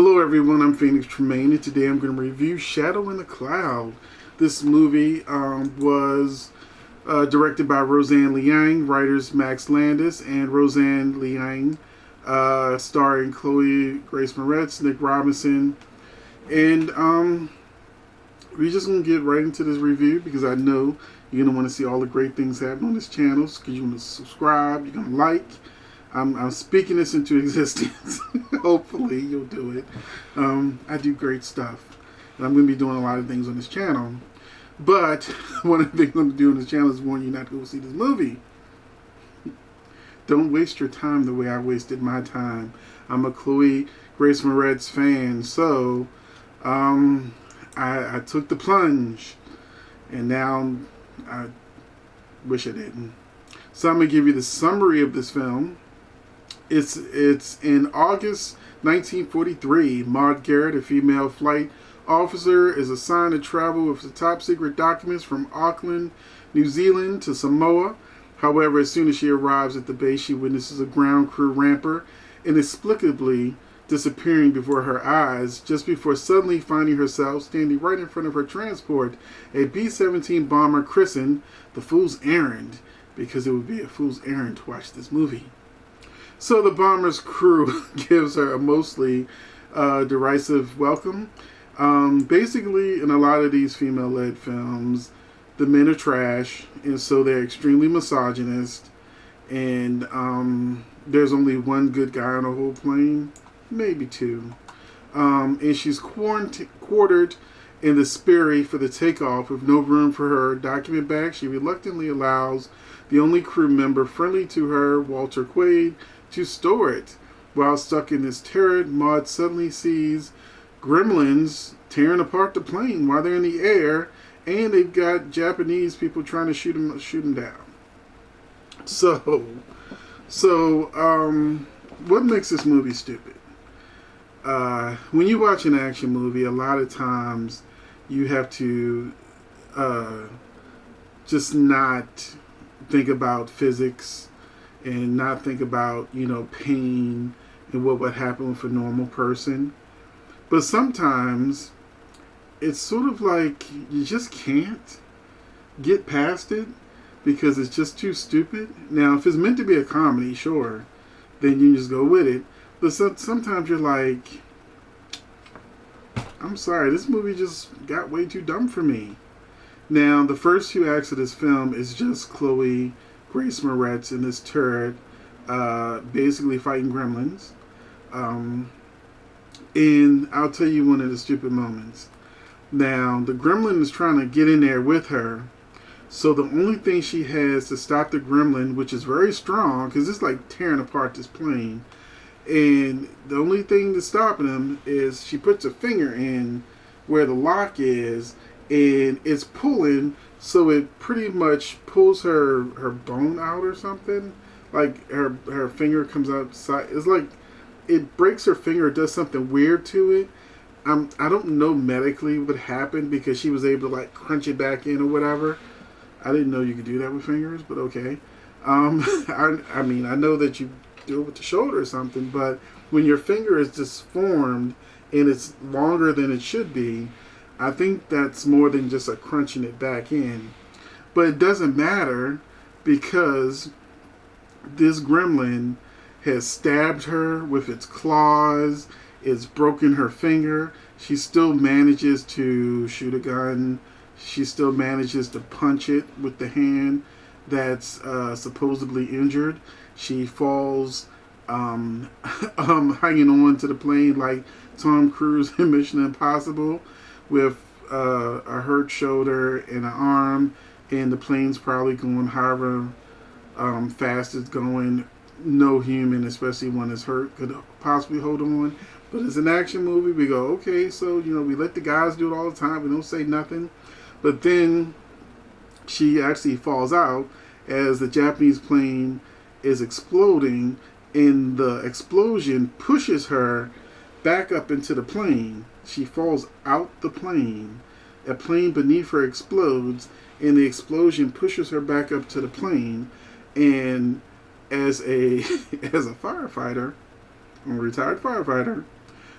Hello everyone, I'm Phoenix Tremayne, and today I'm going to review Shadow in the Cloud. This movie was directed by Roseanne Liang, writers Max Landis and Roseanne Liang, starring Chloe Grace Moretz, Nick Robinson, and we're just going to get right into this review because I know you're going to want to see all the great things happen on this channel, because you're going to subscribe, you're going to like. I'm speaking this into existence. Hopefully you'll do it. I do great stuff. And I'm going to be doing a lot of things on this channel. But one of the things I'm going to do on this channel is warn you not to go see this movie. Don't waste your time the way I wasted my time. I'm a Chloe Grace Moretz fan, so I took the plunge. And now I wish I didn't. So I'm going to give you the summary of this film. It's in August 1943. Maud Garrett, a female flight officer, is assigned to travel with the top secret documents from Auckland, New Zealand to Samoa. However, as soon as she arrives at the base, she witnesses a ground crew ramper inexplicably disappearing before her eyes, just before suddenly finding herself standing right in front of her transport, a B-17 bomber christened the Fool's Errand, because it would be a fool's errand to watch this movie. So the bomber's crew gives her a mostly derisive welcome. Basically, in a lot of these female-led films, the men are trash, and so they're extremely misogynist, and there's only one good guy on the whole plane, maybe two. And she's quartered in the Sperry for the takeoff with no room for her document bag. She reluctantly allows the only crew member friendly to her, Walter Quaid, to store it. While stuck in this turret, Maud suddenly sees gremlins tearing apart the plane while they're in the air, and they've got Japanese people trying to shoot them down. So what makes this movie stupid? When you watch an action movie, a lot of times you have to just not think about physics and not think about, pain and what would happen with a normal person. But sometimes it's sort of like you just can't get past it because it's just too stupid. Now, if it's meant to be a comedy, sure, then you just go with it. But sometimes you're like, I'm sorry, this movie just got way too dumb for me. Now, the first few acts of this film is just Chloe Grace Moretz in this turret, basically fighting gremlins. And I'll tell you one of the stupid moments. Now, the gremlin is trying to get in there with her, so the only thing she has to stop the gremlin, which is very strong, because it's like tearing apart this plane, and the only thing that's stopping him is she puts her finger in where the lock is, and it's pulling, so it pretty much pulls her bone out or something. Like her finger comes outside. It's like it breaks her finger or does something weird to it. I don't know medically what happened because she was able to like crunch it back in or whatever. I didn't know you could do that with fingers, but okay. I mean, I know that you do it with the shoulder or something, but when your finger is disformed and it's longer than it should be, I think that's more than just a crunching it back in. But it doesn't matter because this gremlin has stabbed her with its claws. It's broken her finger. She still manages to shoot a gun. She still manages to punch it with the hand that's supposedly injured. She falls hanging on to the plane like Tom Cruise in Mission Impossible, with a hurt shoulder and an arm, and the plane's probably going however fast it's going. No human, especially one that's hurt, could possibly hold on. But it's an action movie. We go, okay, so, we let the guys do it all the time. We don't say nothing. But then she actually falls out as the Japanese plane is exploding, and the explosion pushes her back up into the plane. She falls out the plane. A plane beneath her explodes, and the explosion pushes her back up to the plane. And as a firefighter, I'm a retired firefighter,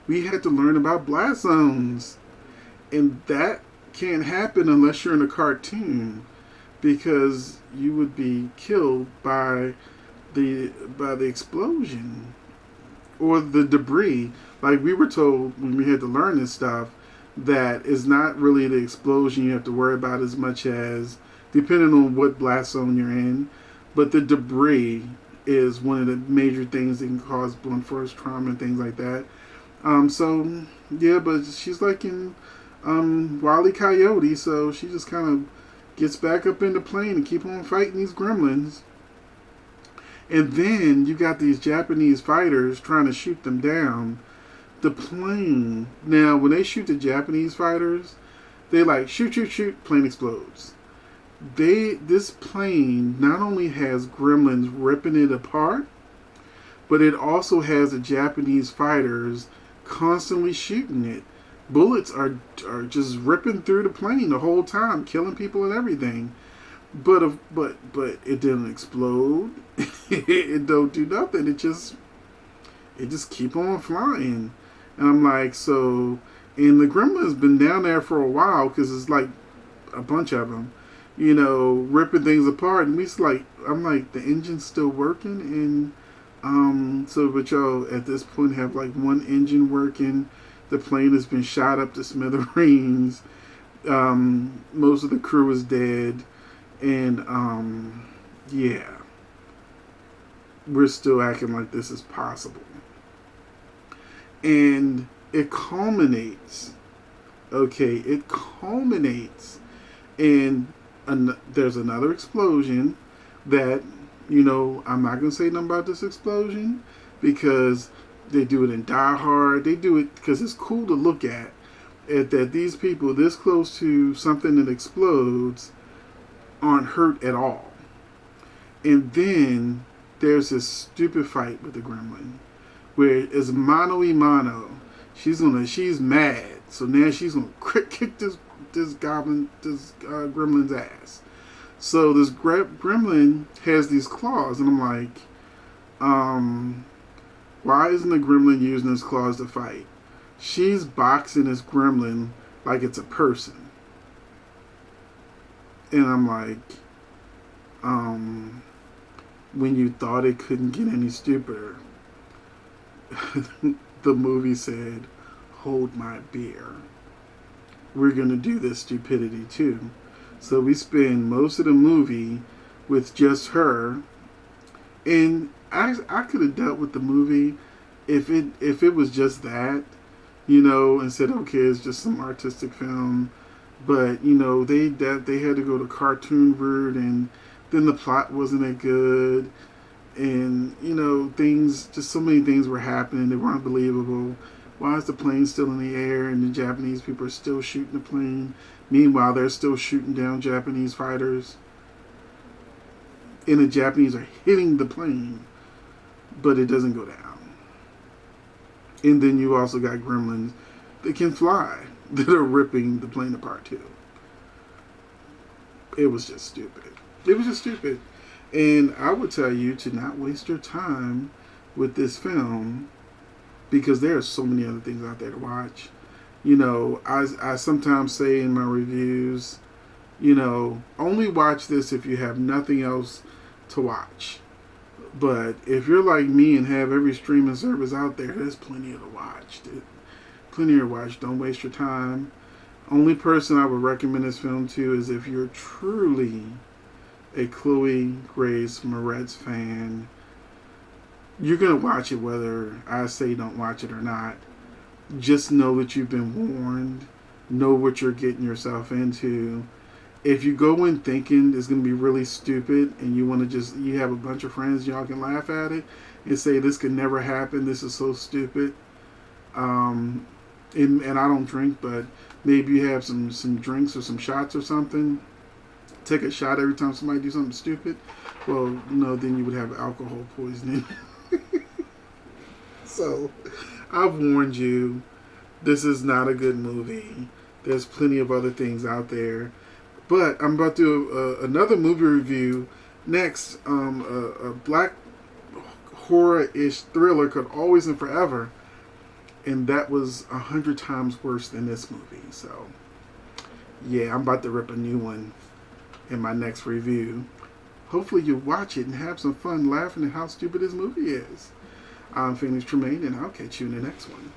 we had to learn about blast zones. And that can't happen unless you're in a cartoon, because you would be killed by the explosion or the debris. Like we were told when we had to learn this stuff, that it's not really the explosion you have to worry about as much as, depending on what blast zone you're in, but the debris is one of the major things that can cause blunt force trauma and things like that. So yeah, but she's like in Wile E. Coyote, so she just kind of gets back up in the plane and keep on fighting these gremlins. And then you got these Japanese fighters trying to shoot them down. The plane, now when they shoot the Japanese fighters, they like shoot, shoot, shoot, plane explodes. This plane not only has gremlins ripping it apart, but it also has the Japanese fighters constantly shooting it. Bullets are just ripping through the plane the whole time, killing people and everything. But it didn't explode. It don't do nothing. It just keep on flying. And I'm like, so, and the gremlin's been down there for a while, because it's like a bunch of them, ripping things apart. And I'm like, the engine's still working, and but y'all at this point have like one engine working. The plane has been shot up to smithereens. Most of the crew is dead, and yeah, we're still acting like this is possible. And it culminates. Okay, it culminates. And there's another explosion that, I'm not going to say nothing about this explosion, because they do it in Die Hard. They do it because it's cool to look at that these people this close to something that explodes aren't hurt at all. And then there's this stupid fight with the gremlin, where it's mano a mano. She's mad, so now she's gonna kick this gremlin's ass. So this gremlin has these claws, and I'm like, why isn't the gremlin using his claws to fight? She's boxing this gremlin like it's a person, and I'm like, when you thought it couldn't get any stupider. The movie said, hold my beer. We're going to do this stupidity too. So we spend most of the movie with just her. And I could have dealt with the movie if it was just that, and said, okay, it's just some artistic film. But, they had to go the cartoon route, and then the plot wasn't that good. And, so many things were happening. They weren't believable. Why is the plane still in the air and the Japanese people are still shooting the plane? Meanwhile, they're still shooting down Japanese fighters. And the Japanese are hitting the plane, but it doesn't go down. And then you also got gremlins that can fly that are ripping the plane apart too. It was just stupid. And I would tell you to not waste your time with this film, because there are so many other things out there to watch. I sometimes say in my reviews, only watch this if you have nothing else to watch. But if you're like me and have every streaming service out there, there's plenty to watch. Don't waste your time. Only person I would recommend this film to is if you're truly a Chloe Grace Moretz fan. You're going to watch it whether I say don't watch it or not. Just know that you've been warned. Know what you're getting yourself into. If you go in thinking it's going to be really stupid and you have a bunch of friends, y'all can laugh at it and say this could never happen, this is so stupid. And I don't drink, but maybe you have some drinks or some shots or something. Take a shot every time somebody do something stupid. Well, then you would have alcohol poisoning. So, I've warned you, this is not a good movie. There's plenty of other things out there. But I'm about to do another movie review next. A black horror-ish thriller called Always and Forever. and that was 100 times worse than this movie. So yeah, I'm about to rip a new one in my next review. Hopefully you'll watch it and have some fun laughing at how stupid this movie is. I'm Phoenix Tremayne, and I'll catch you in the next one.